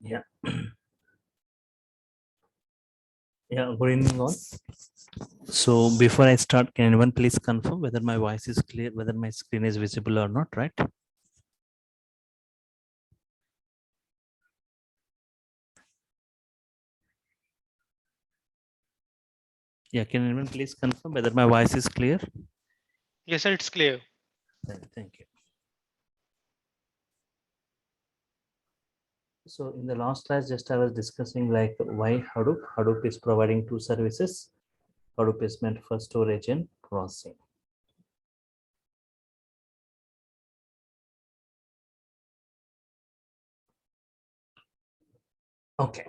Yeah. Yeah, good evening all. So before I start, can anyone please confirm whether my voice is clear, whether my screen is visible or not, right? Yeah, can anyone please confirm whether my voice is clear? Yes, sir, it's clear. Thank you. So in the last class, just I was discussing like why Hadoop. Hadoop is providing two services. Hadoop is meant for storage and processing. Okay.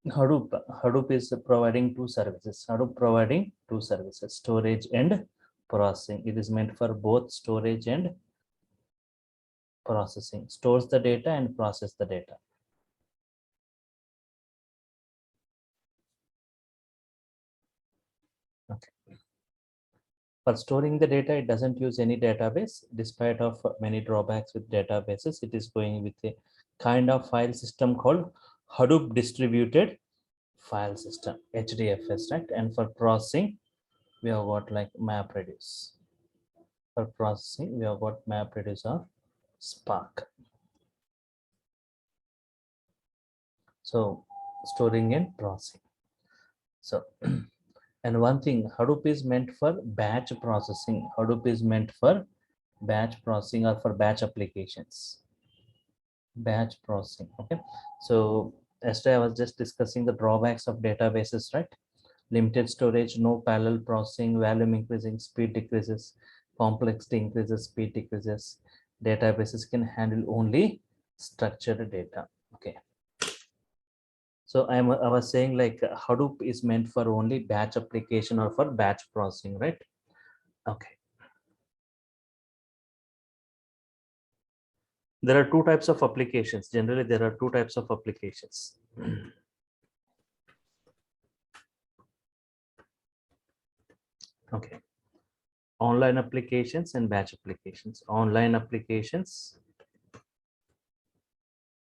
Hadoop is providing two services. Hadoop providing two services, storage and processing. It is meant for both storage and processing. Stores the data and process the data. Okay. For storing the data, it doesn't use any database. Despite of many drawbacks with databases, it is going with a kind of file system called Hadoop distributed file system, HDFS, right? And for processing, we have got like MapReduce. For processing, we have got MapReduce or Spark. So storing and processing. So and one thing, Hadoop is meant for batch processing. Hadoop is meant for batch processing or for batch applications. Batch processing. Okay. So yesterday I was just discussing the drawbacks of databases, right? Limited storage, no parallel processing, volume increasing, speed decreases, complexity increases, speed decreases. Databases can handle only structured data. Okay. So I was saying like Hadoop is meant for only batch application or for batch processing, right? Okay. There are two types of applications. Generally, there are two types of applications. Okay. Online applications and batch applications. Online applications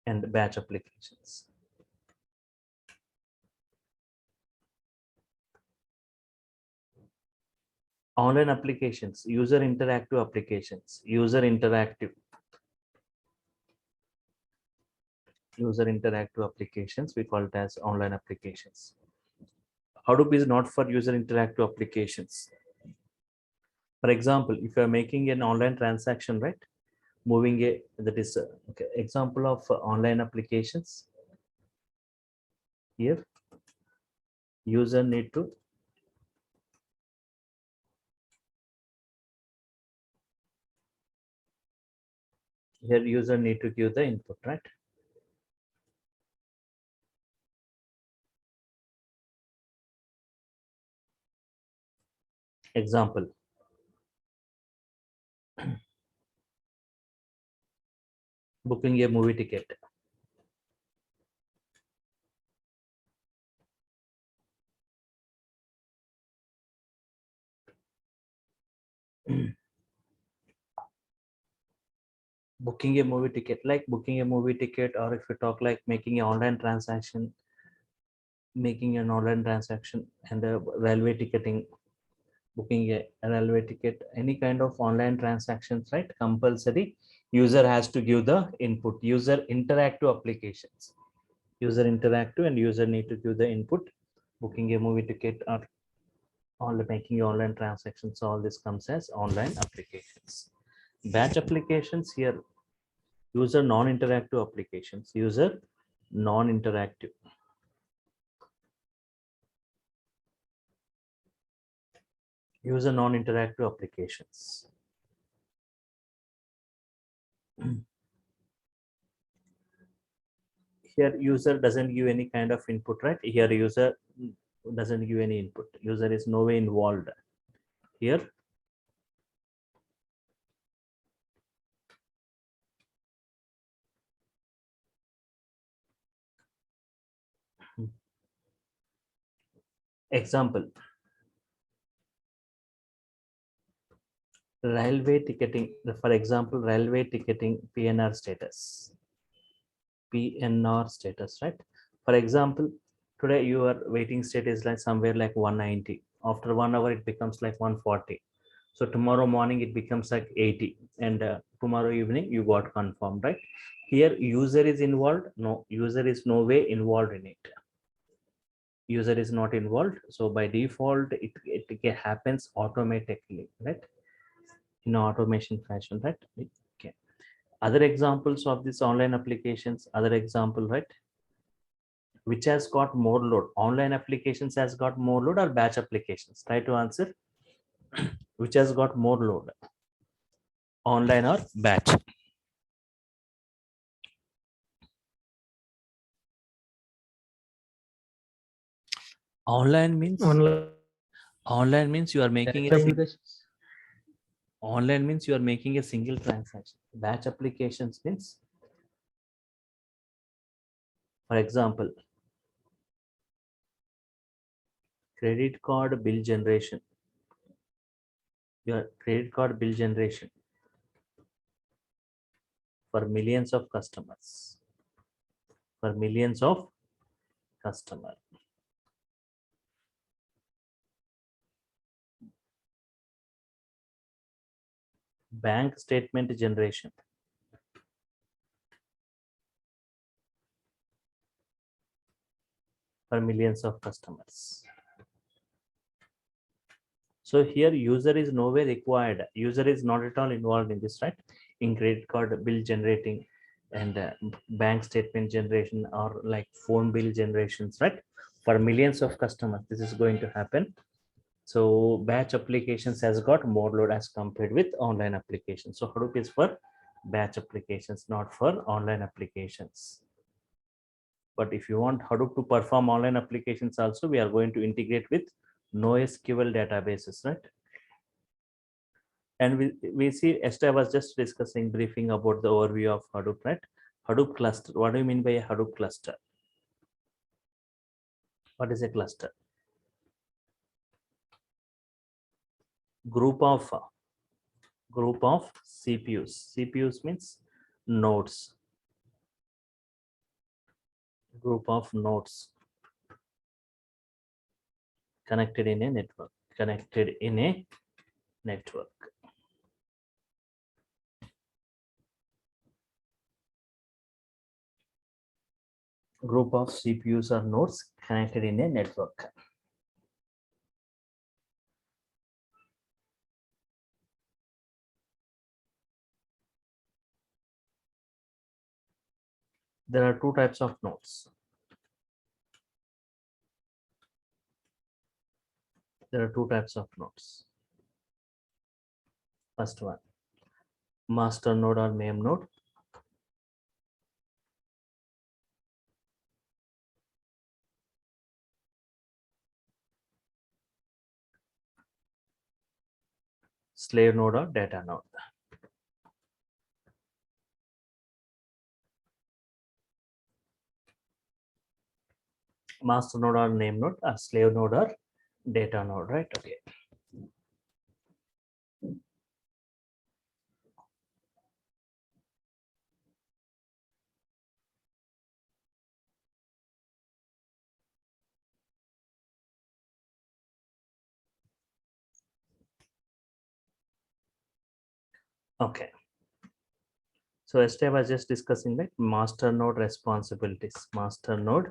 and batch applications. Online applications, user interactive applications, user interactive applications, we call it as online applications. Hadoop is not for user interactive applications. For example, if you are making an online transaction, right? Moving a, that is okay, example of online applications. Here, user need to give the input, right? Example. Booking a movie ticket. Booking a movie ticket, like booking a movie ticket, or if you talk like making an online transaction, and railway ticketing, booking a railway ticket, any kind of online transactions, right? Compulsory user has to give the input. User interactive applications, user interactive and user need to give the input. Booking a movie ticket or all making online transactions, all this comes as online applications. Batch applications, here user non-interactive applications, user non-interactive applications. Here user doesn't give any kind of input, right? Here user doesn't give any input, user is no way involved here. Example, railway ticketing, for example, railway ticketing PNR status, right? For example, today your waiting state is like somewhere like 190. After 1 hour it becomes like 140. So tomorrow morning it becomes like 80, and tomorrow evening you got confirmed, right? Here user is involved? No, user is no way involved in it. User is not involved, so by default it happens automatically, right? In automation fashion, right? Okay. Other examples of these online applications, other example, right? Which has got more load? Online applications has got more load or batch applications? Try to answer. Which has got more load? Online or batch? Online means online means you are making a online means you are making a single transaction. Batch applications means, for example, credit card bill generation. Your credit card bill generation for millions of customers. For millions of customers. Bank statement generation for millions of customers. So here user is nowhere required. User is not at all involved in this, right? In credit card bill generating and bank statement generation or like phone bill generations, right? For millions of customers, this is going to happen. So batch applications has got more load as compared with online applications. So Hadoop is for batch applications, not for online applications. But if you want Hadoop to perform online applications also, we are going to integrate with NoSQL databases, right? And we see, yesterday I was just discussing, briefing about the overview of Hadoop, right? Hadoop cluster. What do you mean by a Hadoop cluster? What is a cluster? Group of CPUs. CPUs means nodes. Group of nodes connected in a network. Connected in a network. Group of CPUs or nodes connected in a network. There are two types of nodes. There are two types of nodes. First one, master node or name node. Slave node or data node. Master node or name node, or slave node or data node, right? Okay. Okay. So yesterday I was just discussing that master node responsibilities. Master node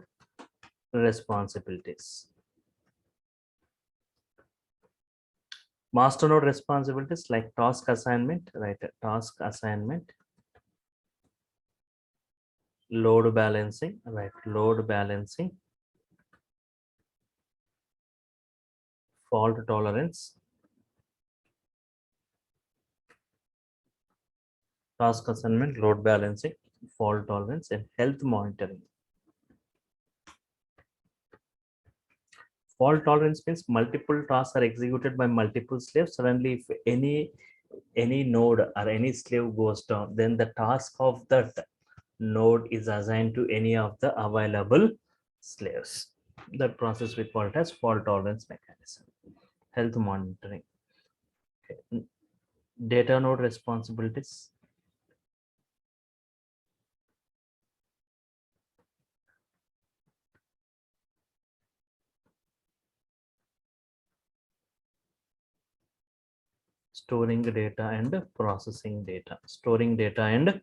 responsibilities. Master node responsibilities like task assignment, right? Task assignment, load balancing, right? Load balancing, fault tolerance, task assignment, load balancing, fault tolerance, and health monitoring. Fault tolerance means multiple tasks are executed by multiple slaves. Suddenly, if any node or any slave goes down, then the task of that node is assigned to any of the available slaves. That process we call it as fault tolerance mechanism. Health monitoring. Okay. Data node responsibilities. Storing data and processing data. Storing data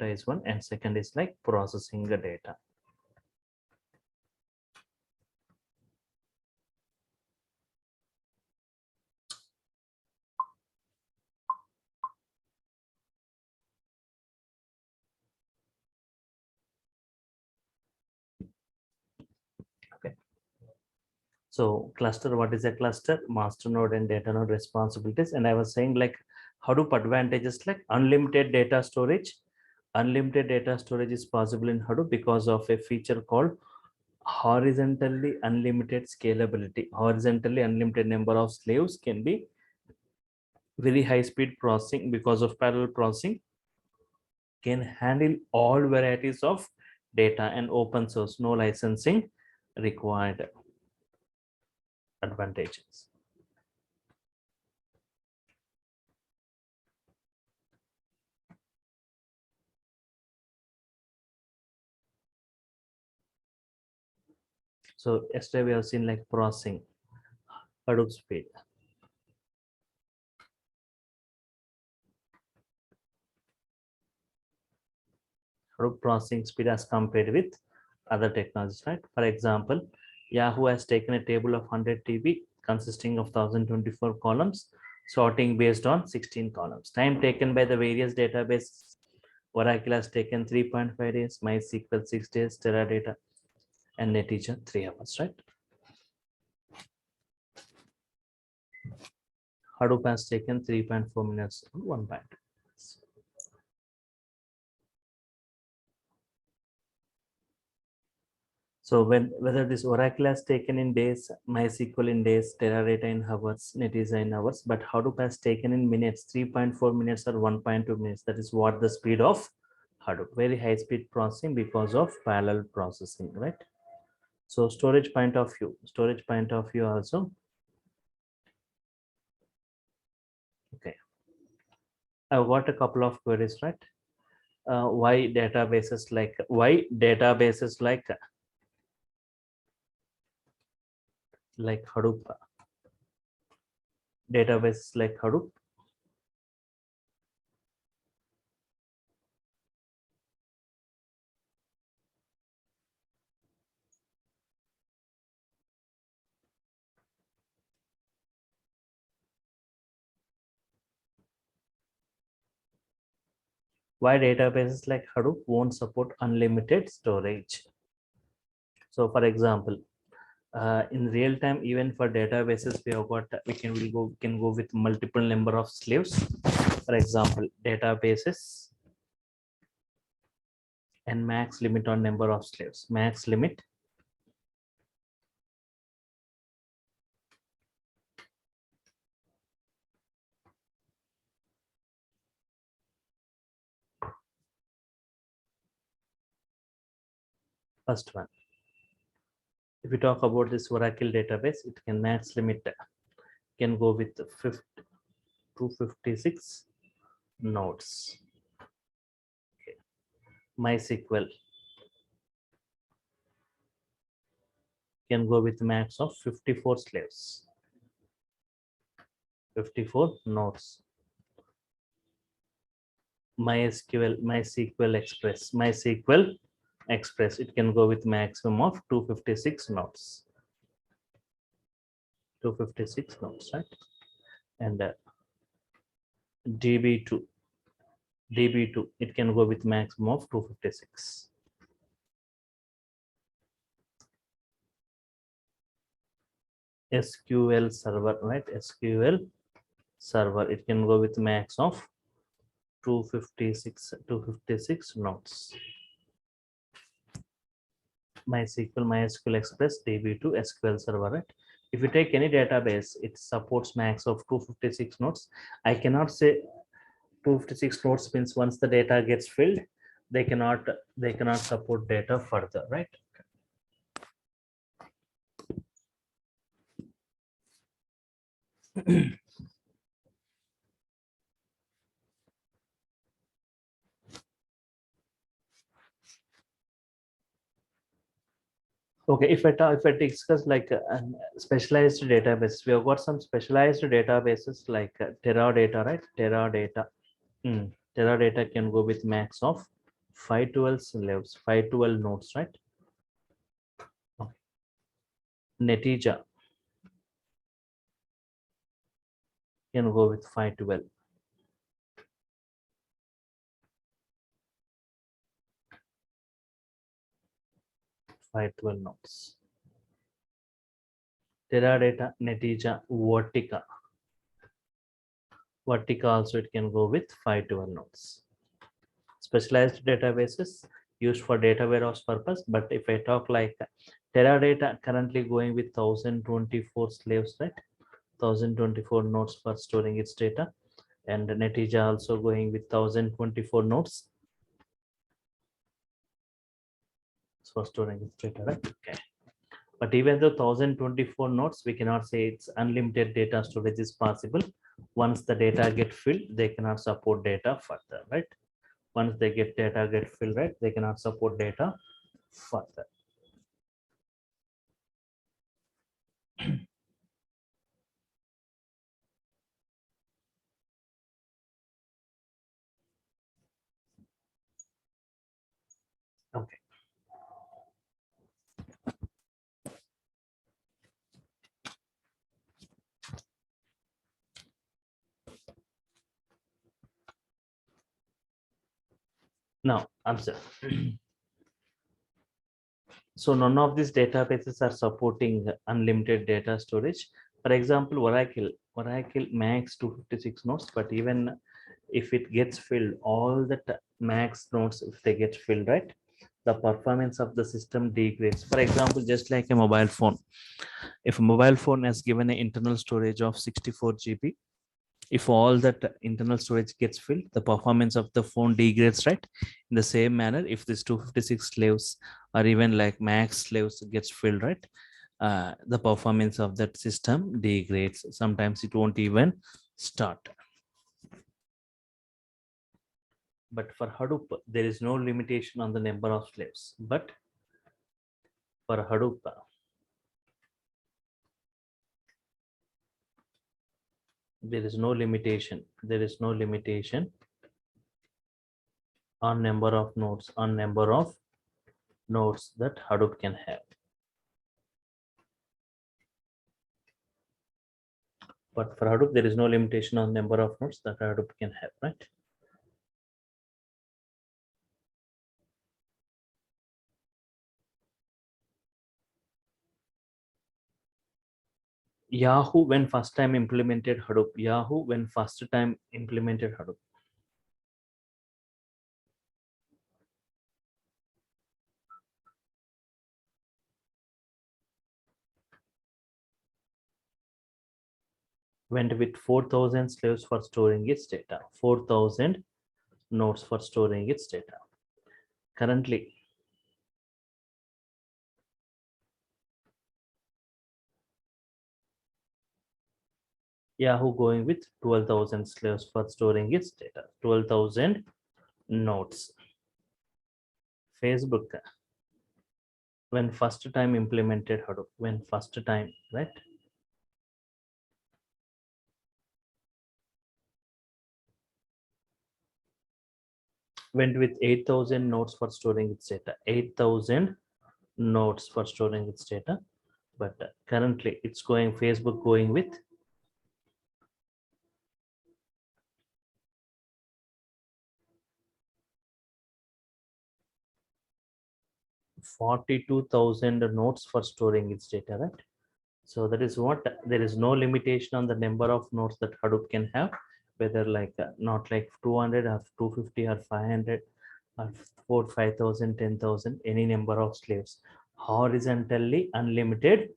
is one, and second is like processing the data. Okay. So cluster, what is a cluster? Master node and data node responsibilities. And I was saying like Hadoop advantages like unlimited data storage. Unlimited data storage is possible in Hadoop because of a feature called horizontally unlimited scalability. Horizontally unlimited number of slaves can be very high speed processing because of parallel processing, can handle all varieties of data, and open source, no licensing required. Advantages. So yesterday we have seen like processing, Hadoop speed. Hadoop processing speed as compared with other technologies, right? For example, Yahoo has taken a table of 100 TB consisting of 1024 columns, sorting based on 16 columns. Time taken by the various databases. Oracle has taken 3.5 days, MySQL 6 days, Teradata and Netizen 3 hours, right? Hadoop has taken 3.4 minutes, 1.2. So whether this Oracle has taken in days, MySQL in days, Teradata in hours, Netizen in hours, but Hadoop has taken in minutes, 3.4 minutes or 1.2 minutes. That is what the speed of Hadoop. Very high speed processing because of parallel processing, right? So storage point of view also. Okay. I've got a couple of queries, right? Why databases like Hadoop, databases like Hadoop? Why databases like Hadoop won't support unlimited storage? So for example, in real time, even for databases, we can go with multiple number of slaves. For example, databases and max limit on number of slaves. Max limit first one. If we talk about this Oracle database, it can max limit can go with 256 nodes. Okay. MySQL can go with max of 54 slaves, 54 nodes. MySQL Express, it can go with maximum of 256 nodes. 256 nodes, right? And DB2, it can go with maximum of 256. SQL Server, right? SQL Server, it can go with max of 256 nodes. MySQL Express, DB2, SQL Server, right? If you take any database, it supports max of 256 nodes. I cannot say 256 nodes means once the data gets filled, they cannot support data further, right? Okay, if I discuss like specialized database, we have got some specialized databases like Teradata, right? Teradata. Teradata can go with max of 512 slaves, 512 nodes, right? Okay. Netija can go with 512. 512 nodes. Teradata, Netija, Vertica. Vertica also it can go with 512 nodes. Specialized databases used for data warehouse purpose. But if I talk like Teradata currently going with 1024 slaves, right? 1024 nodes for storing its data. And Netija also going with 1024 nodes for storing its data, right? Okay. But even though 1024 nodes, we cannot say it's unlimited data storage is possible. Once the data get filled, they cannot support data further, right? Once they get data get filled, right, they cannot support data further. Okay. Now observe. So none of these databases are supporting unlimited data storage. For example, Oracle max 256 nodes, but even if it gets filled, all the max nodes, if they get filled, right, the performance of the system degrades. For example, just like a mobile phone, if a mobile phone has given an internal storage of 64 GB, if all that internal storage gets filled, the performance of the phone degrades, right? In the same manner, if this 256 slaves or even like max slaves gets filled, right, the performance of that system degrades. Sometimes it won't even start. But for Hadoop, there is no limitation on the number of slaves. But for Hadoop, there is no limitation. There is no limitation on number of nodes, that Hadoop can have. But for Hadoop, there is no limitation on number of nodes that Hadoop can have, right? Yahoo when first time implemented Hadoop. Yahoo when first time implemented Hadoop. Went with 4,000 slaves for storing its data. 4,000 nodes for storing its data. Currently, Yahoo going with 12,000 slaves for storing its data. 12,000 nodes. Facebook when first time implemented Hadoop. When first time, right? Went with 8,000 nodes for storing its data. 8,000 nodes for storing its data. But currently it's going Facebook going with 42,000 nodes for storing its data, right? So that is what, there is no limitation on the number of nodes that Hadoop can have, whether like not like 200 or 250 or 500 or 4, 5,000, 10,000, any number of slaves. Horizontally unlimited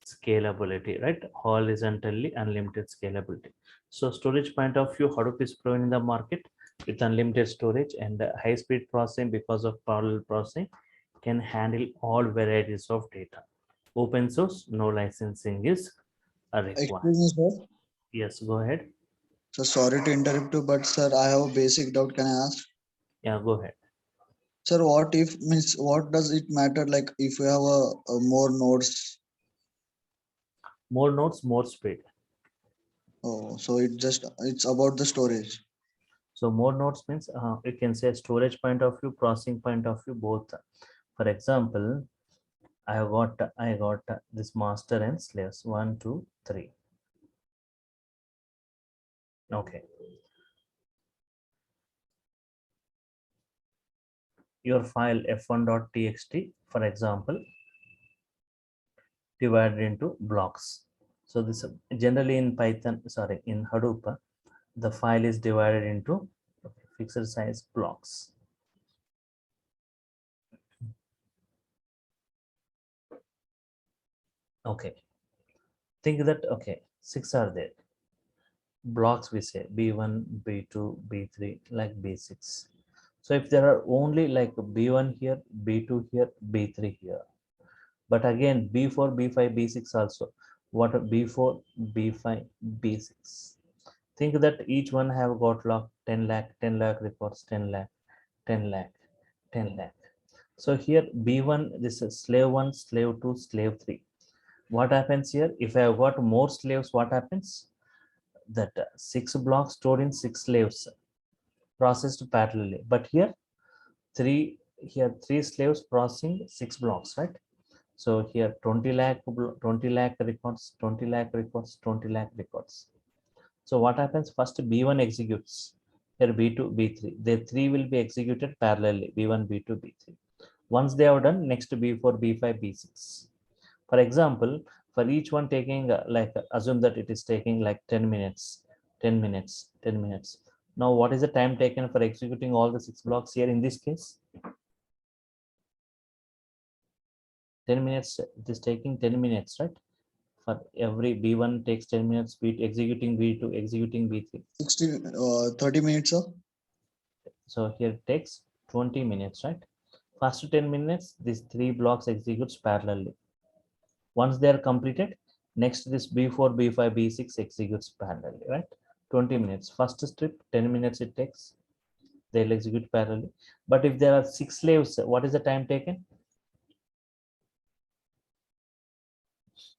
scalability, right? Horizontally unlimited scalability. So storage point of view, Hadoop is proven in the market with unlimited storage and high speed processing because of parallel processing, can handle all varieties of data. Open source, no licensing is required. Excuse me, sir. Yes, go ahead. So sorry to interrupt you, but sir, I have a basic doubt. Can I ask? Yeah, go ahead. Sir, what if means what does it matter? Like if we have a more nodes, More nodes, more speed. oh, so it's about the storage. So more nodes means you can say storage point of view, processing point of view, both. For example, I got this master and slaves 1, 2, 3. Okay. Your file f1.txt, for example, divided into blocks. So this generally in Python, sorry, in Hadoop, the file is divided into fixed size blocks. Okay. Think that, okay, 6 are there. Blocks we say B1, B2, B3, like B6. So if there are only like B1 here, B2 here, B3 here, but again B4, B5, B6 also. What B4, B5, B6? Think that each one have got log 10 lakh, 10 lakh records, 10 lakh, 10 lakh, 10 lakh. So here B1, this is slave 1, slave 2, slave 3. What happens here? If I have got more slaves, what happens? That 6 blocks stored in 6 slaves processed parallelly. But here 3 slaves processing 6 blocks, right? So here 20 lakh 20 lakh records, 20 lakh records, 20 lakh records. So what happens? First B1 executes. Here B2, B3. The 3 will be executed parallelly. B1, B2, B3. Once they are done, next B4, B5, B6. For example, for each one taking assume that it is taking like 10 minutes, 10 minutes, 10 minutes. Now what is the time taken for executing all the 6 blocks here in this case? 10 minutes. It is taking 10 minutes, right? For every B1 takes 10 minutes, executing B2, executing B3. 30 minutes, sir. So here it takes 20 minutes, right? First 10 minutes, these 3 blocks executes parallelly. Once they are completed, next this B4, B5, B6 executes parallelly, right? 20 minutes. First strip, 10 minutes it takes. They'll execute parallelly. But if there are 6 slaves, what is the time taken?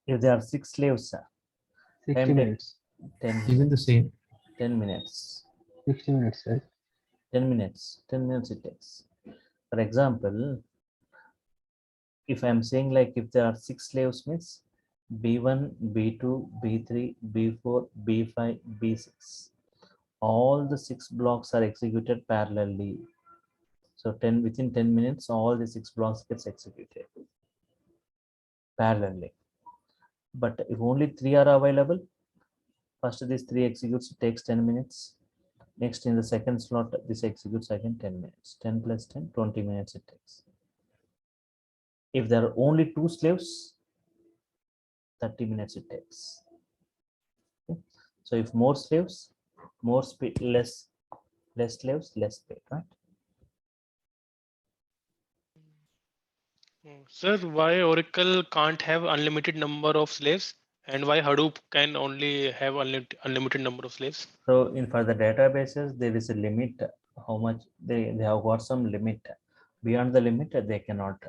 If there are 6 slaves, 60 time minutes. 10 Even the minutes. same. 10 minutes. 60 minutes, right? 10 minutes. 10 minutes it takes. For example, if I'm saying like if there are 6 slaves means B1, B2, B3, B4, B5, B6. All the 6 blocks are executed parallelly. So within 10 minutes, all the 6 blocks gets executed parallelly. But if only 3 are available, first these 3 executes, it takes 10 minutes. Next in the second slot, this executes again 10 minutes. 10 plus 10, 20 minutes it takes. If there are only 2 slaves, 30 minutes it takes. Okay. So if more slaves, more speed, less slaves, less speed, right? Sir, why Oracle can't have unlimited number of slaves and why Hadoop can only have unlimited number of slaves? So in for the databases, there is a limit how much they have got some limit. Beyond the limit, they cannot.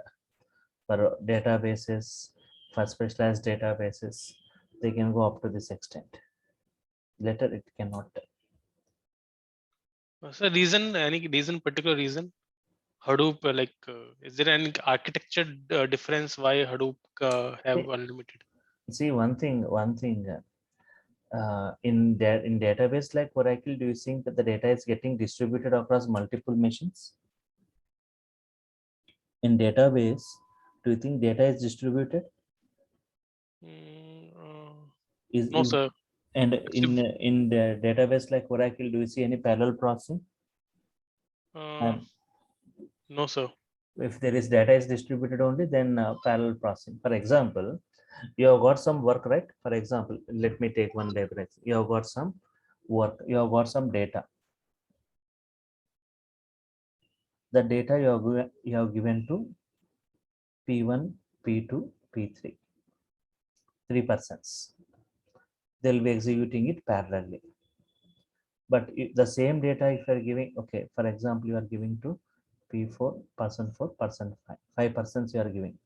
For databases, for specialized databases, they can go up to this extent. Later, it cannot. Sir, any reason, particular reason? Hadoop, is there any architecture difference why Hadoop have unlimited? See one thing. In database like Oracle, do you think that the data is getting distributed across multiple machines? In database, do you think data is distributed? Mm, Is no, sir. and Actually, in the database like Oracle, do you see any parallel processing? no, sir. If there is data is distributed only, then parallel processing. For example, you have got some work, right? For example, let me take one library. You have got some work, you have got some data. The data you have given to P1, P2, P3, 3%. They'll be executing it parallelly. But the same data, if you are giving, okay, for example, you are giving to P4, person 4, person 5. 5% you are giving.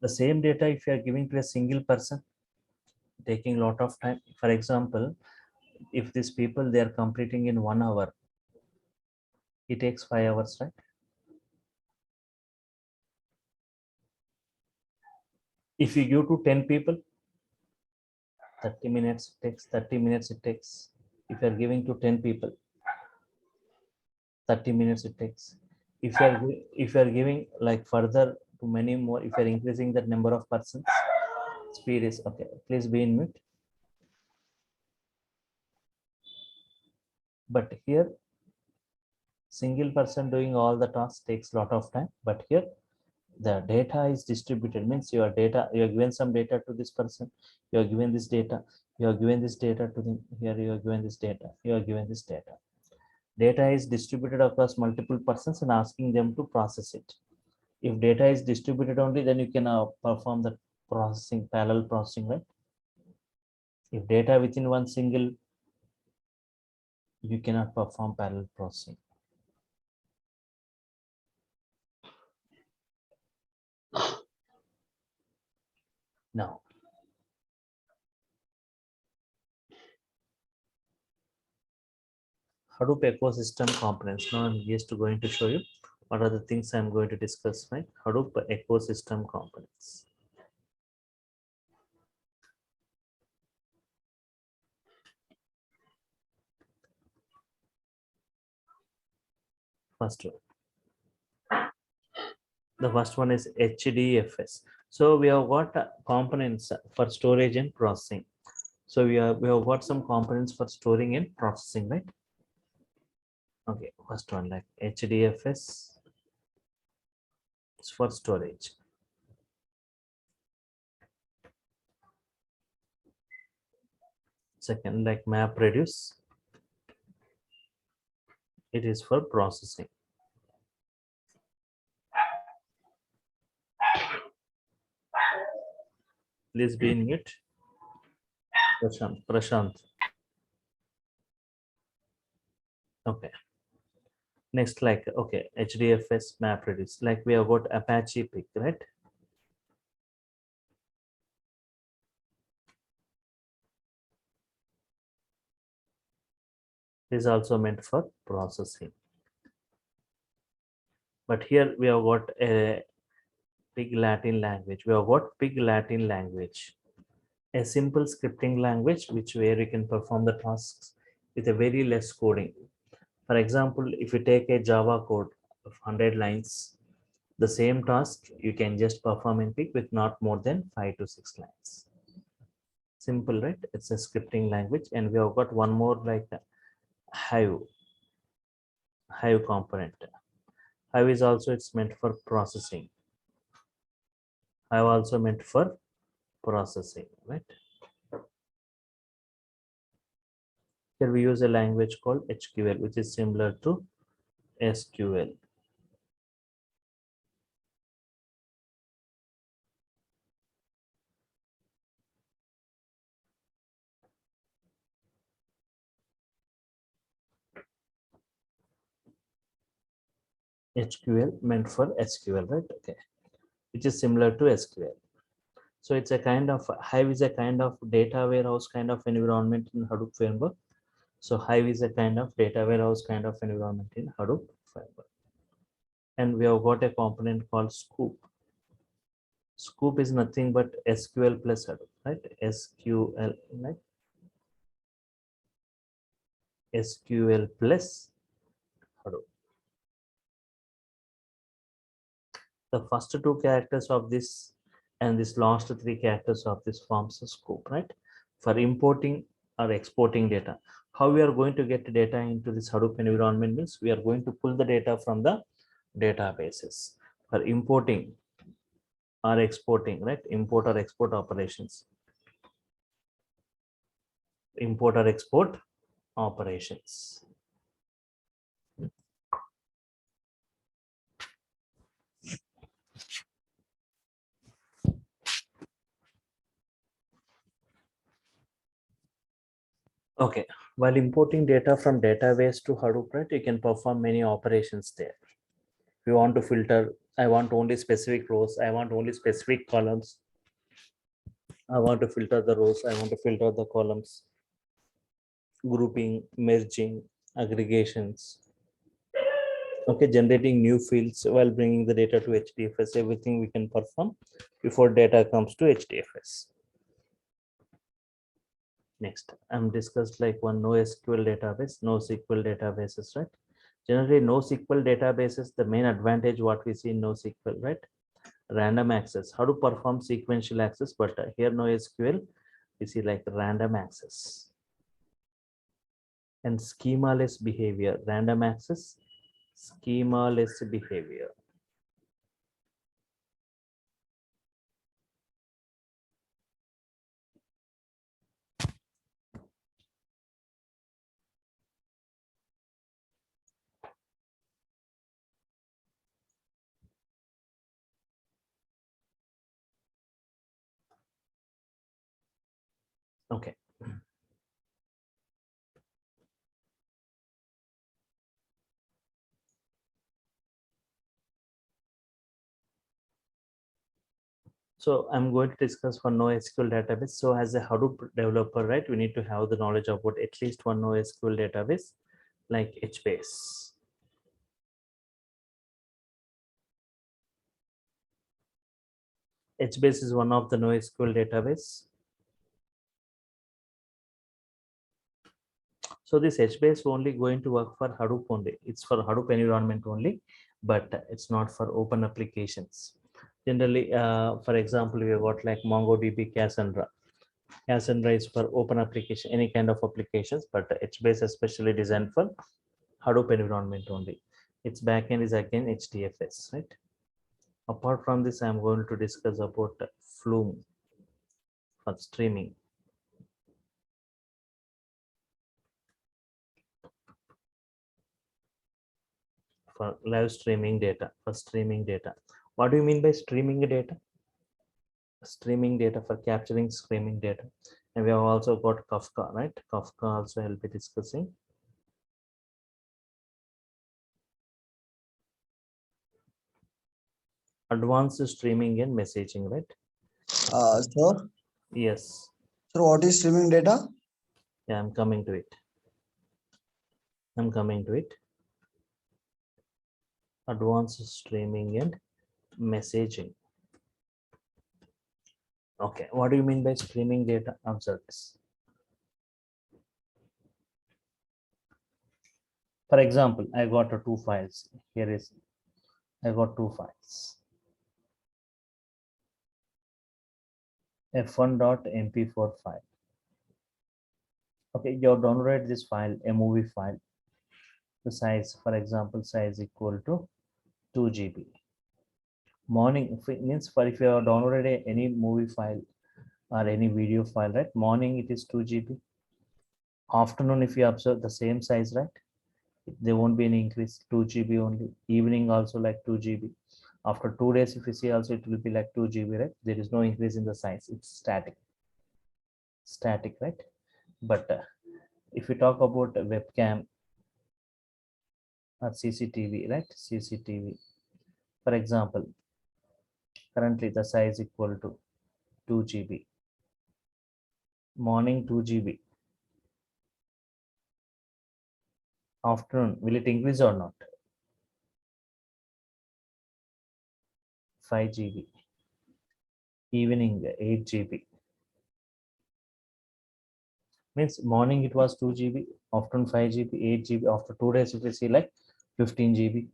The same data, if you are giving to a single person, taking a lot of time. For example, if these people they are completing in 1 hour, it takes 5 hours, right? If you give to 10 people, 30 minutes it takes. 30 minutes it takes. If you are giving to 10 people, 30 minutes it takes. If you are giving like further to many more, if you are increasing that number of persons, speed is okay. Please be in mute. But here, single person doing all the tasks takes a lot of time. But here, the data is distributed, means your data, you are given some data to this person, you are given this data, you are given this data to them, here you are given this data, you are given this data. Data is distributed across multiple persons and asking them to process it. If data is distributed only, then you can perform the processing, parallel processing, right? If data within one single, you cannot perform parallel processing. Now, Hadoop ecosystem components. Now I'm just going to show you what are the things I'm going to discuss, right? Hadoop ecosystem components. First one. The first one is Hdfs. So we have got components for storage and processing. So we have got some components for storing and processing, right? Okay, first one like Hdfs is for storage. Second, like MapReduce, it is for processing. Please be in mute. Prashant. Okay. Next, like, okay, Hdfs MapReduce, like we have got Apache pick, right? This is also meant for processing. But here we have got a Pig Latin language. We have got Pig Latin language, a simple scripting language which where you can perform the tasks with a very less coding. For example, if you take a Java code of 100 lines, the same task you can just perform in Pig with not more than 5 to 6 lines. Simple, right? It's a scripting language. And we have got one more like Hive component. Hive is also, it's meant for processing. Hive also meant for processing, right? Here we use a language called HQL, which is similar to SQL. HQL meant for SQL, right? Okay, which is similar to SQL. So it's a kind of, Hive is a kind of data warehouse kind of environment in Hadoop framework. So Hive is a kind of data warehouse kind of environment in Hadoop framework. And we have got a component called Scoop. Scoop is nothing but SQL plus Hadoop, right? SQL, like SQL plus Hadoop. The first two characters of this and this last three characters of this forms a scope, right? For importing or exporting data. How we are going to get data into this Hadoop environment means we are going to pull the data from the databases. For importing or exporting, right? Import or export operations. Import or export operations. Okay, While importing data from database to Hadoop, right, you can perform many operations there. If you want to filter, I want only specific rows, I want only specific columns, I want to filter the rows, I want to filter the columns, grouping, merging, aggregations. Okay, generating new fields while bringing the data to Hdfs, everything we can perform before data comes to Hdfs. Next, I'm discussed like one NoSQL database, NoSQL databases, right? Generally, NoSQL databases, the main advantage what we see in NoSQL, right? Random access, how to perform sequential access, but here NoSQL, we see like random access and schemaless behavior, random access, schemaless behavior. Okay. So I'm going to discuss one NoSQL database. So as a Hadoop developer, right, we need to have the knowledge about at least one NoSQL database like HBase. HBase is one of the NoSQL database. So this HBase only going to work for Hadoop only. It's for Hadoop environment only, but it's not for open applications. Generally, for example, we have got like MongoDB, Cassandra. Cassandra is for open application, any kind of applications, but HBase especially designed for Hadoop environment only. Its backend is again Hdfs, right? Apart from this, I'm going to discuss about Flume for streaming. For live streaming data, for streaming data. What do you mean by streaming data? Streaming data, for capturing streaming data. And we have also got Kafka, right? Kafka also I'll be discussing. Advanced streaming and messaging, right? Sir, Yes. so what is streaming data? Yeah, I'm coming to it. I'm coming to it. Advanced streaming and messaging. Okay, what do you mean by streaming data? Observe this. For example, I got two files. Here is, I got two files. f1.mp4 file. Okay, you download this file, a movie file. The size, for example, size equal to 2 GB. Morning means for if you have downloaded any movie file or any video file, right? Morning it is 2 GB. Afternoon, if you observe the same size, right? There won't be any increase, 2 GB only. Evening also like 2 GB. After 2 days, if you see also it will be like 2 GB, right? There is no increase in the size. It's static. Static, right? But if we talk about a webcam or CCTV, right? CCTV, for example, currently the size equal to 2 GB. Morning 2 GB. Afternoon, will it increase or not? 5 GB. Evening 8 GB. Means morning it was 2 GB, afternoon 5 GB, 8 GB. After 2 days, if you see like 15 GB.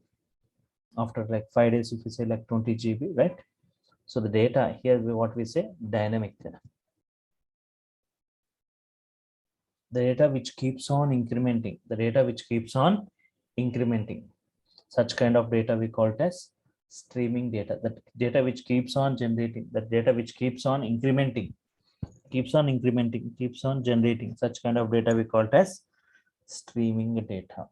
After like 5 days, if you say like 20 GB, right? So the data here, what we say, dynamic. The data which keeps on incrementing, the data which keeps on incrementing. Such kind of data we call it as streaming data. That data which keeps on generating, that data which keeps on incrementing, keeps on incrementing, keeps on generating. Such kind of data we call it as streaming data.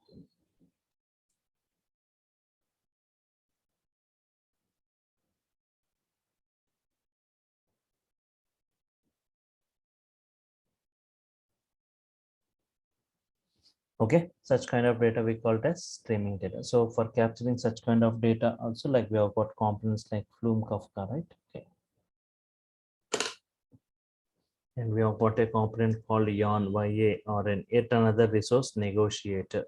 Okay, such kind of data we call it as streaming data. So for capturing such kind of data also, like we have got components like Flume, Kafka, right? Okay. And we have got a component called Yarn, YA, or an yet another resource negotiator.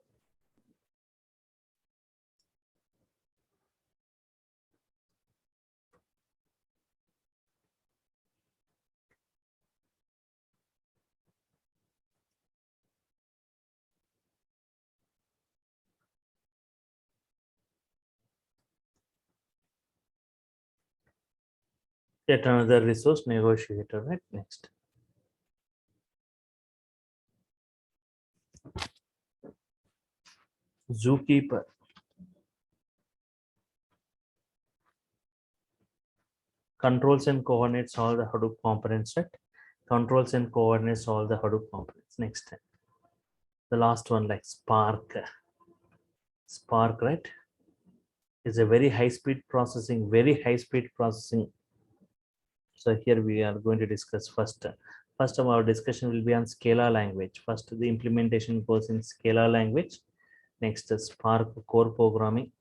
Yet another resource negotiator, right? Next. Zookeeper. Controls and coordinates all the Hadoop components, right? Controls and coordinates all the Hadoop components. Next. The last one, like Spark. Spark, right? Is a very high speed processing, very high speed processing. So here we are going to discuss first. First of our discussion will be on SCALA language. First, the implementation goes in SCALA language. Next, Spark core programming.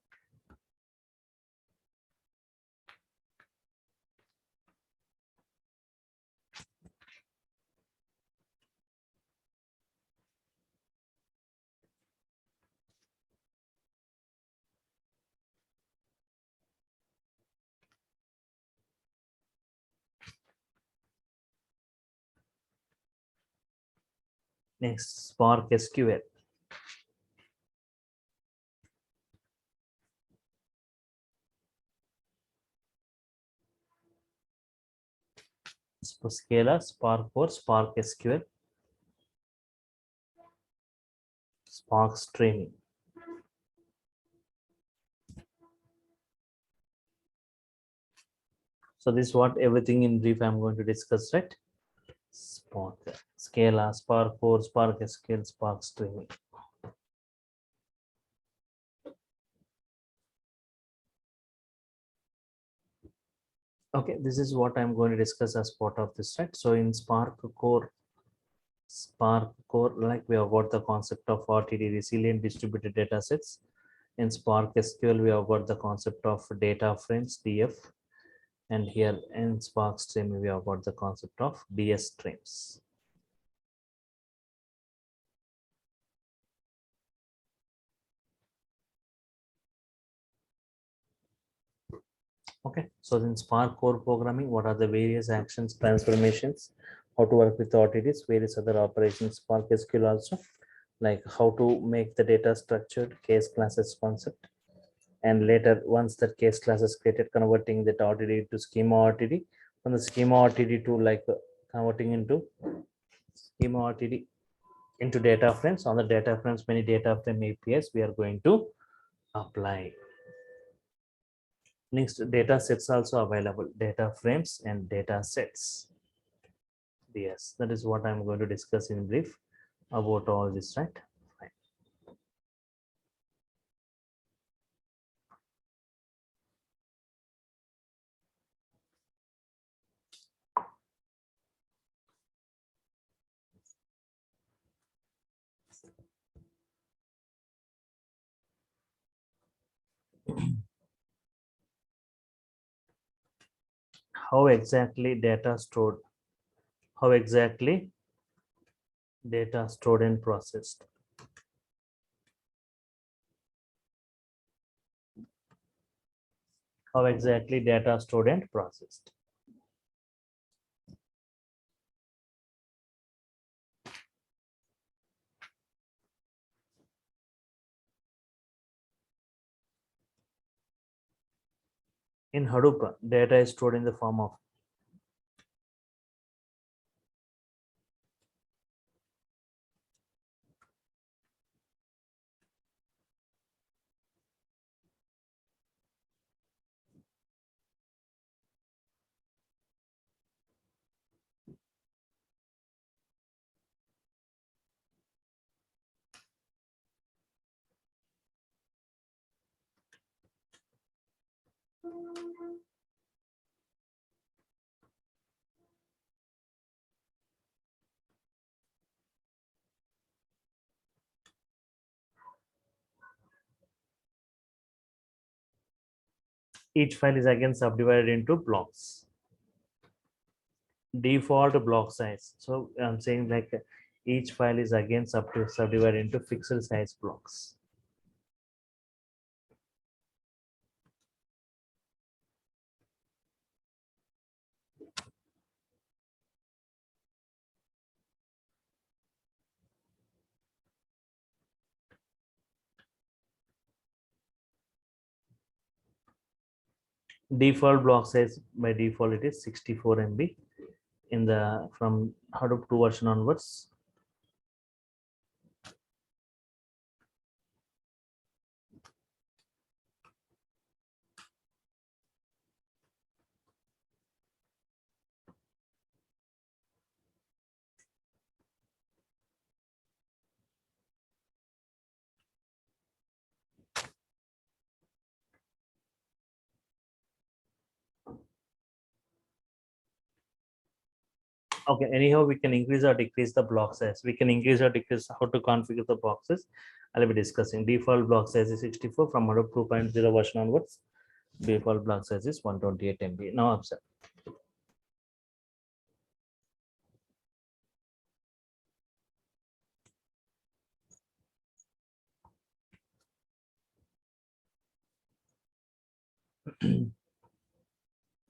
Next, Spark SQL. SCALA, Spark core, Spark SQL, Spark streaming. So this is what everything in brief I'm going to discuss, right? Spark, SCALA, Spark core, Spark SQL, Spark streaming. Okay, this is what I'm going to discuss as part of this, right? So in Spark core, like we have got the concept of RTD, resilient distributed data sets. In Spark SQL, we have got the concept of data frames, DF. And here in Spark stream, we have got the concept of DS streams. Okay, so in Spark core programming, what are the various actions, transformations, how to work with RTDs, various other operations, Spark SQL also, like how to make the data structured, case classes concept, and later once that case class is created, converting that RTD to schema RTD, from the schema RTD to like converting into schema RTD into data frames. On the data frames, many data frame APIs we are going to apply. Next, data sets also available, data frames and data sets. Yes, that is what I'm going to discuss in brief about all this, right? Fine. How exactly data stored? How exactly data stored and processed? How exactly data stored and processed? In Hadoop, data is stored in the form of Each file is again subdivided into blocks. Default block size. So I'm saying like each file is again subdivided into fixed size blocks. Default block size by default it is 64 MB in the from Hadoop 2 version onwards. Okay, anyhow, we can increase or decrease the block size. We can increase or decrease how to configure the boxes. I'll be discussing. Default block size is 64 from Hadoop 2.0 version onwards. Default block size is 128 MB. Now observe.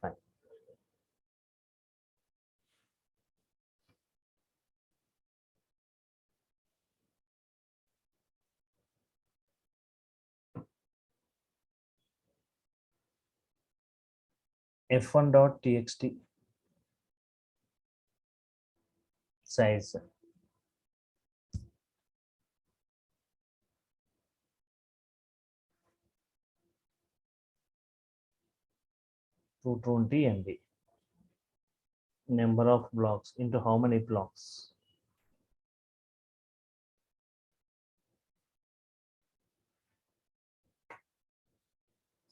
Fine. F1.txt size 220 MB. Number of blocks into how many blocks?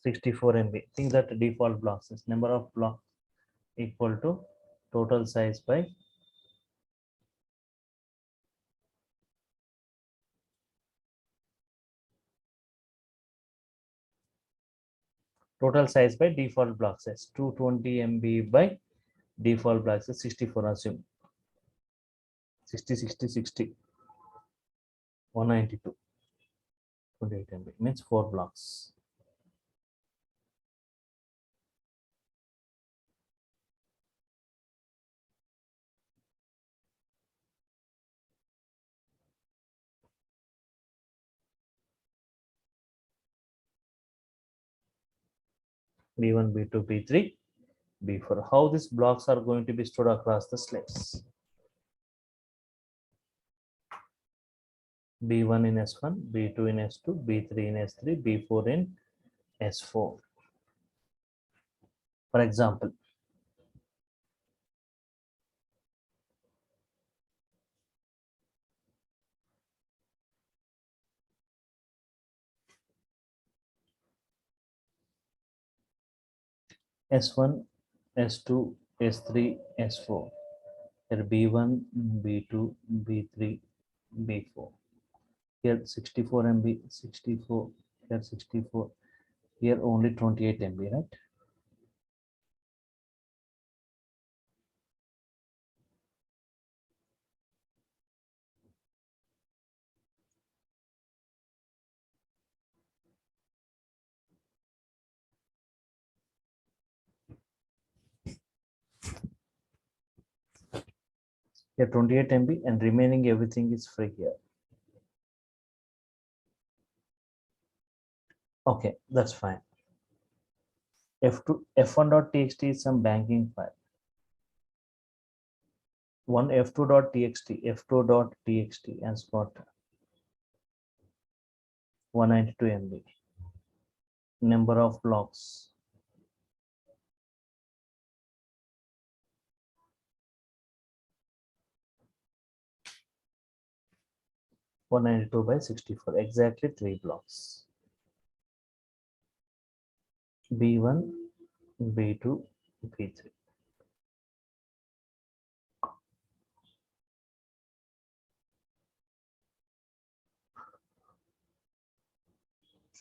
(64 MB). Think that default blocks is number of blocks equal to total size by default block size 220 MB by default block size 64. Assume 60 60 60 192 28 MB means 4 blocks. B1 B2 B3 B4. How these blocks are going to be stored across the slaves? B1 in S1, B2 in S2, B3 in S3, B4 in S4. For example, S1, S2, S3, S4. Here B1, B2, B3, B4. Here 64 MB, 64, here 64, here only 28 MB, right? Here 28 MB and remaining everything is free here. Okay, that's fine. F2, F1.txt is some banking file. One F2.txt has got 192 MB. Number of blocks 192 by 64, exactly 3 blocks. B1, B2, B3.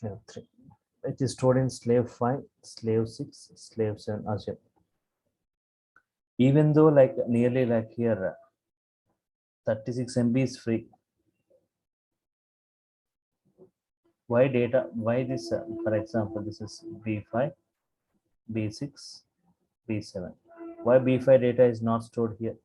Yeah, 3 it is stored in slave 5, slave 6, slave 7, assume. Even though like nearly like here 36 MB is free. Why data? Why this? For example, this is B5, B6, B7. Why B5 data is not stored here?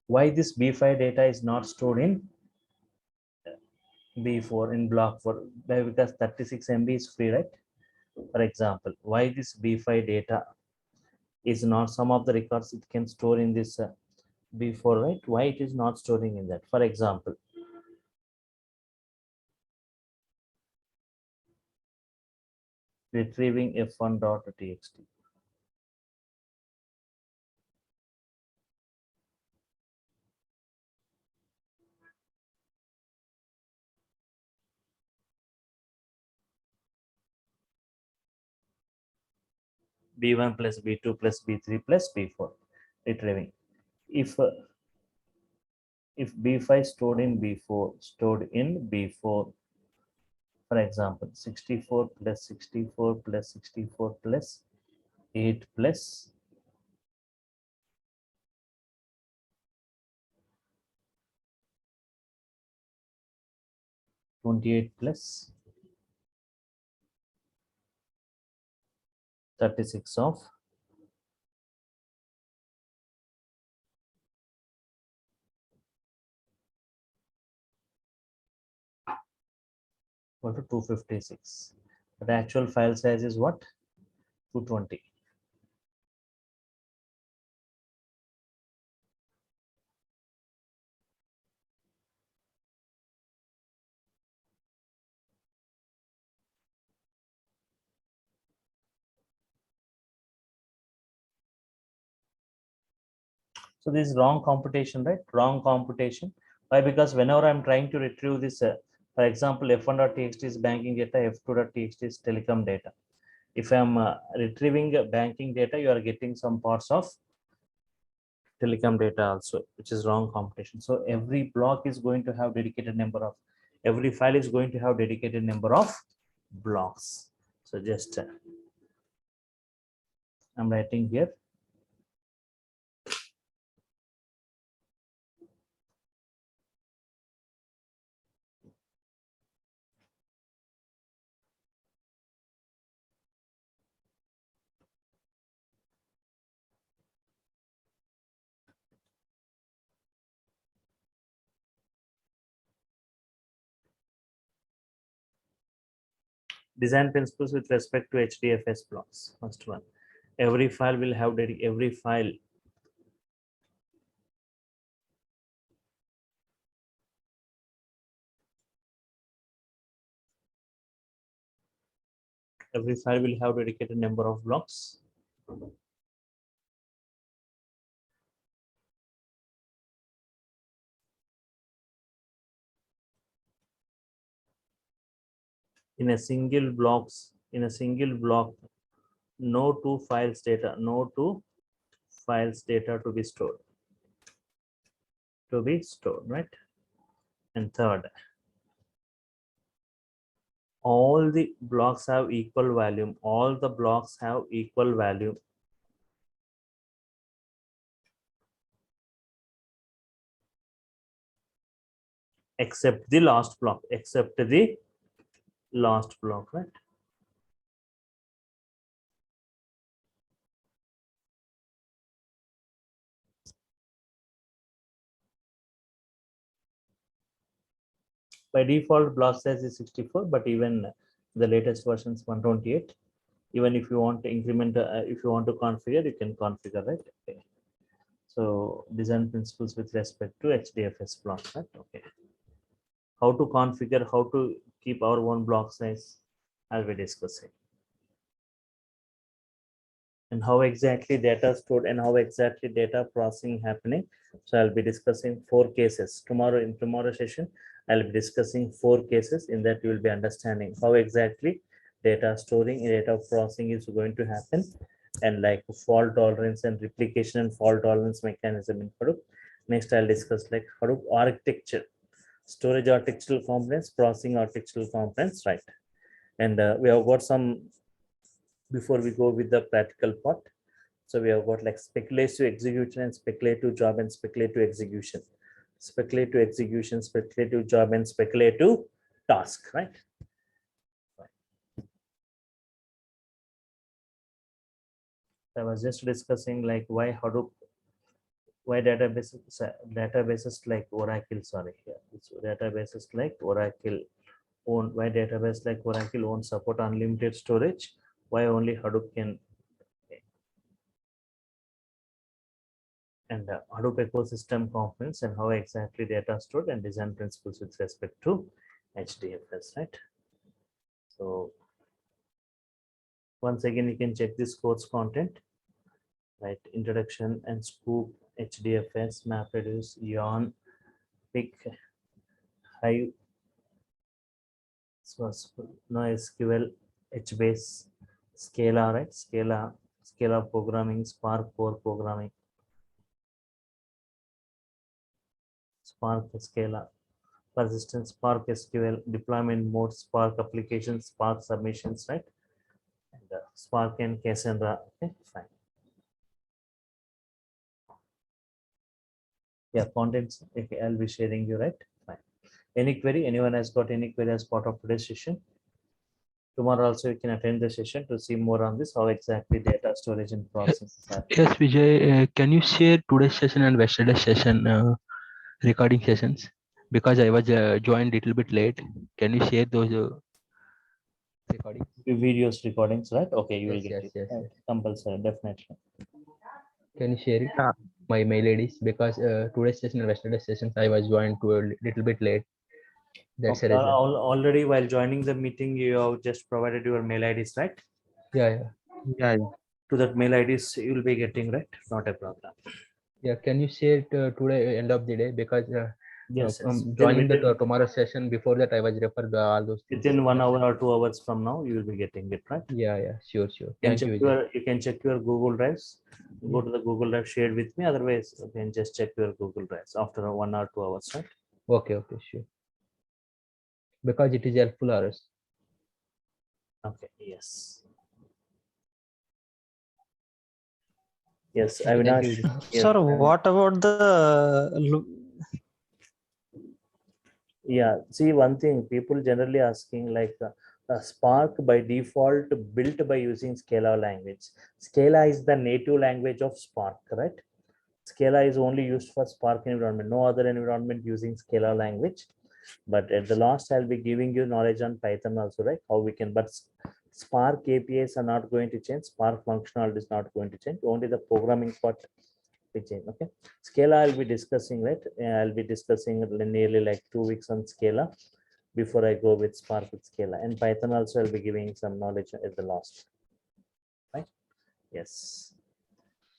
Why this B5 data is not stored in B4 in block 4? Because 36 MB is free, right? For example, why this B5 data is not, some of the records it can store in this B4, right? Why it is not storing in that? For example, retrieving f1.txt. B1 plus B2 plus B3 plus B4 retrieving. If B5 stored in B4, for example, 64 plus 64 plus 64 plus 8 plus 28 plus 36 of 256. The actual file size is what? 220. So this is wrong computation, right? Wrong computation. Why? Because whenever I'm trying to retrieve this, for example, f1.txt is banking data, f2.txt is telecom data. If I'm retrieving banking data, you are getting some parts of telecom data also, which is wrong computation. So every block is going to have dedicated number of, every file is going to have dedicated number of blocks. So just I'm writing here. Design principles with respect to Hdfs blocks. First one, every file will have every file will have dedicated number of blocks. In a single block, no two files data to be stored. Right? And third, all the blocks have equal volume. All the blocks have equal value. Except the last block. Right? By default, block size is 64, but even the latest version is 128. Even if you want to increment, if you want to configure, you can configure, right? Okay. So design principles with respect to Hdfs blocks, right? Okay. How to configure, how to keep our own block size, I'll be discussing. And how exactly data stored and how exactly data processing happening. So I'll be discussing 4 cases tomorrow. In tomorrow session, I'll be discussing 4 cases. In that you will be understanding how exactly data storing and data processing is going to happen, and like fault tolerance and replication and fault tolerance mechanism in Hadoop. Next, I'll discuss like Hadoop architecture, storage architectural components, processing architectural components, right? And we have got some, before we go with the practical part. So we have got like speculative execution and speculative job and speculative execution. Speculative execution, speculative job, and speculative task, right? I was just discussing like why Hadoop, why databases like Oracle, sorry, here, databases like Oracle own, why database like Oracle own support unlimited storage, why only Hadoop can, and Hadoop ecosystem components and how exactly data stored and design principles with respect to Hdfs, right? So once again, you can check this course content, right? Introduction and scoop, Hdfs, MapReduce, Yawn, pick, Hive, NoSQL, HBase, SCALA, right? SCALA programming, Spark core programming, Spark SCALA, persistence, Spark SQL, deployment mode, Spark applications, Spark submissions, right? And Spark and Cassandra. Okay, fine. Yeah, contents. Okay, I'll be sharing you, right? Fine. Any query? Anyone has got any query as part of today's session? Tomorrow also you can attend the session to see more on this, how exactly data storage and processing is happening. Yes, Vijay, can you share today's session and yesterday's session recording sessions? Because I was joined little bit late. Can you share those recordings? Videos recordings, right? Okay, you will Yes, get yes, it. yes, Right. yes. Compulsory, definitely. Can you share it? My mail IDs, because today's session and yesterday's sessions I was joined to a little bit late. That's Okay. the reason. Already while joining the meeting, you have just provided your mail IDs, right? Yeah. Yeah, To that mail IDs you will be getting, right? Not a problem. Yeah. Can you share it today end of the day, because Yes. from Then joining the tomorrow's session, before that I was referred all those things. within 1 hour or 2 hours from now, you will be getting it, right? Yeah, sure. You can Thank check you, Vijay. you can check your Google Drives. Go to the Google Drive shared with me. Otherwise, you can just check your Google Drives after 1 or 2 hours, right? Okay, sure. Because it is helpful for us. Okay. Yes. Yes, I will Thank not. you, Vijay. Yes, sir, what about the yeah, see one thing, people generally asking like Spark by default built by using Scala language. Scala is the native language of Spark, right? Scala is only used for Spark environment, no other environment using Scala language. But at the last, I'll be giving you knowledge on Python also, right? How we can, but Spark APIs are not going to change. Spark functionality is not going to change. Only the programming part will change. Okay. Scala I'll be discussing, right? I'll be discussing nearly like 2 weeks on Scala before I go with Spark with Scala. And Python also I'll be giving some knowledge at the last. Right? Yes.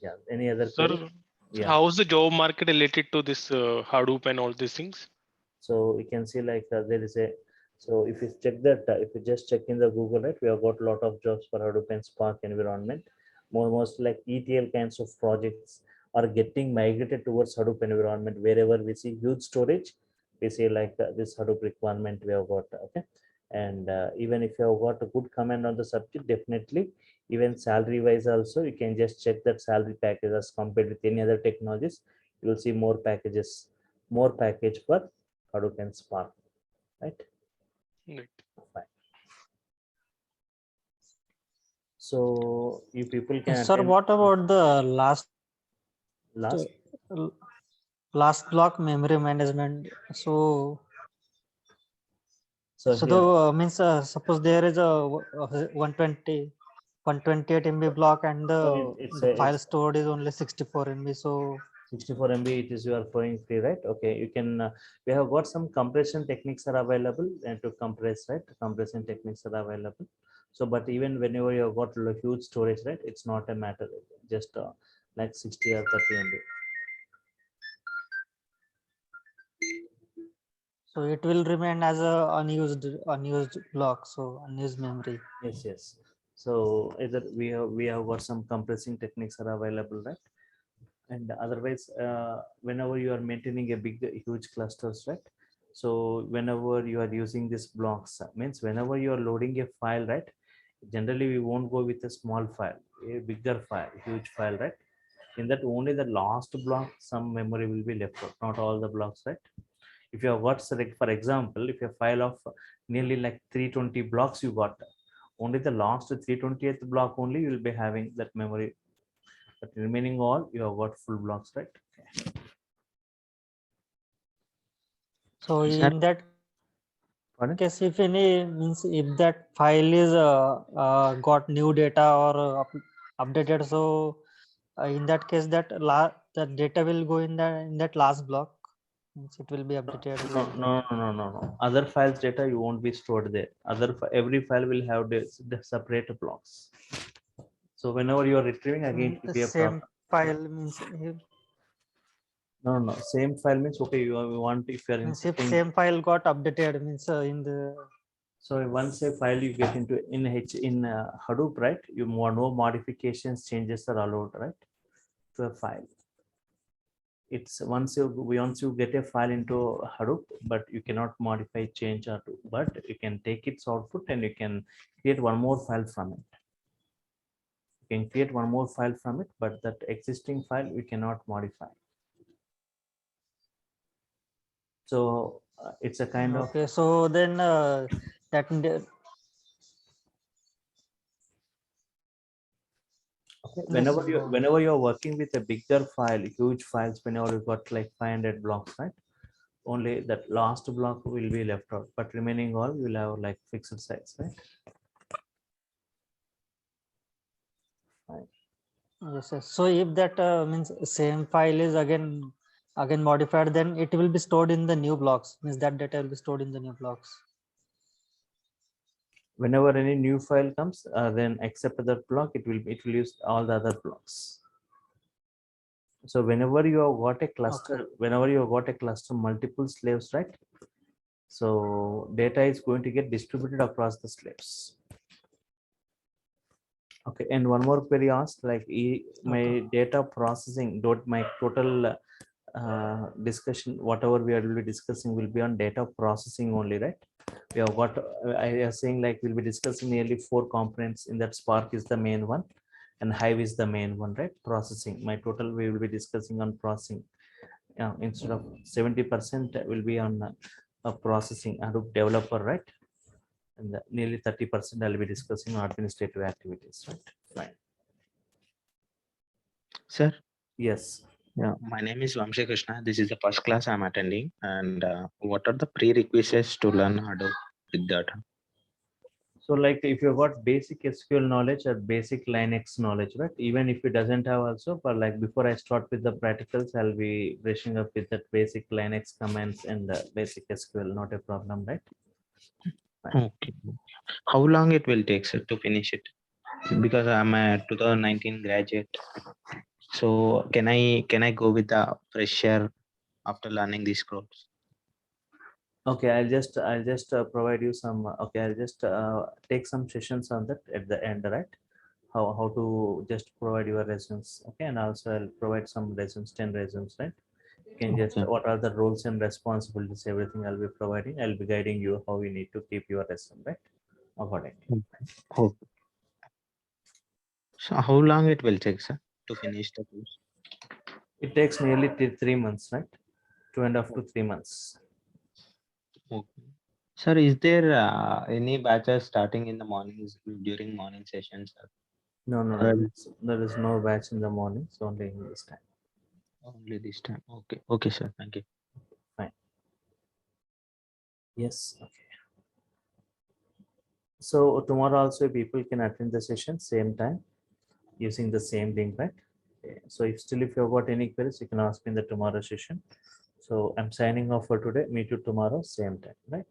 Yeah. Any other Sir, query? Yeah. how is the job market related to this Hadoop and all these things? So we can see like there is a, so if you check that, if you just check in the Google, right, we have got a lot of jobs for Hadoop and Spark environment. Most like ETL kinds of projects are getting migrated towards Hadoop environment. Wherever we see huge storage, we see like this Hadoop requirement we have got. Okay. And even if you have got a good comment on the subject, definitely even salary wise also, you can just check that salary package as compared with any other technologies. You will see more packages, more package for Hadoop and Spark, right? Right. Fine. So you people can sir? attend What about the last last. block memory management? So So so here, the means suppose there is a 128 MB block and the file it's stored is only 64 MB. So 64 MB. It is you are going free, right? Okay, you can. We have got some compression techniques are available and to compress, right? Compression techniques are available. So, but even whenever you have got huge storage, right? It's not a matter. Just like 60 or 30 MB. so it will remain as a unused block, so unused memory. Yes. So either we have got some compressing techniques are available, right? And otherwise, whenever you are maintaining a huge clusters, right? So whenever you are using these blocks, means whenever you are loading a file, right? Generally, we won't go with a small file, a bigger file, huge file, right? In that only the last block, some memory will be left out, not all the blocks, right? If you have got select, for example, if your file of nearly like 320 blocks you got, only the last 320th block only you will be having that memory, but remaining all you have got full blocks, right? So Sir, in that Pardon? case, if any means if that file is got new data or updated, so in that case the data will go in that last block. Means it will be updated No, like no, that. no, no, no, no. Other files data you won't be stored there. Every file will have the separate blocks. So whenever you are retrieving again, it will The be a same problem. file means No, no, same file means okay. You want if you are means if inserting. same file got updated means in the. So once a file you get into in Hadoop, right? You no modifications, changes are allowed, right? To a file. It's once you get a file into Hadoop, but you cannot modify, change or do, but you can take its output and you can create one more file from it. You can create one more file from it, but that existing file we cannot modify. So it's a kind of. Okay, so then that Okay. yes, Whenever you're working with a bigger file, huge files, whenever you got like 500 blocks, right? Only that last block will be left out, but remaining all will have like fixed size, right? yes, yes. So if that means same file is again modified, then it will be stored in the new blocks. Means that data will be stored in the new blocks. Whenever any new file comes, then except that block, it will use all the other blocks. So whenever you have got a cluster, whenever you have got a cluster, multiple slaves, right? So data is going to get distributed across the slaves. Okay, and one more query asked, like my data processing, my total discussion, whatever we will be discussing will be on data processing only, right? We have got, I am saying like we'll be discussing nearly 4 components in that. Spark is the main one and Hive is the main one, right? Processing, my total we will be discussing on processing. Instead of 70% will be on processing Hadoop developer, right? And nearly 30% I'll be discussing on administrative activities, right? Fine. Sir, Yes. yeah, my name is Vamshi Krishna. This is the first class I'm attending. And what are the prerequisites to learn Hadoop with data? So like if you've got basic SQL knowledge or basic Linux knowledge, right? Even if it doesn't have also, but like before I start with the practicals, I'll be brushing up with that basic Linux commands and the basic SQL, not a problem, right? Fine. Okay. How long it will take, sir, to finish it? Because I'm a 2019 graduate. So can I go with the fresher after learning these codes? Okay, I'll just provide you some. Okay, I'll just take some sessions on that at the end, right? How to just provide your resumes. Okay, and also I'll provide some resumes, 10 resumes, right? You can just Okay. what are the roles and responsibilities, everything I'll be providing. I'll be guiding you how you need to keep your resume, right? Accordingly. Okay. So how long it will take, sir, to finish the course? It takes nearly 3 months, right? 2.5 to 3 months. Okay. Sir, is there any batches starting in the mornings during morning sessions? No, there is no batch in the morning. It's only in this time. Only this time. Okay. Okay, sir. Thank you. Fine. Yes. Okay. So tomorrow also people can attend the session same time using the same link, right? Okay. So if you've got any queries, you can ask me in the tomorrow session. So I'm signing off for today. Meet you tomorrow, same time, right?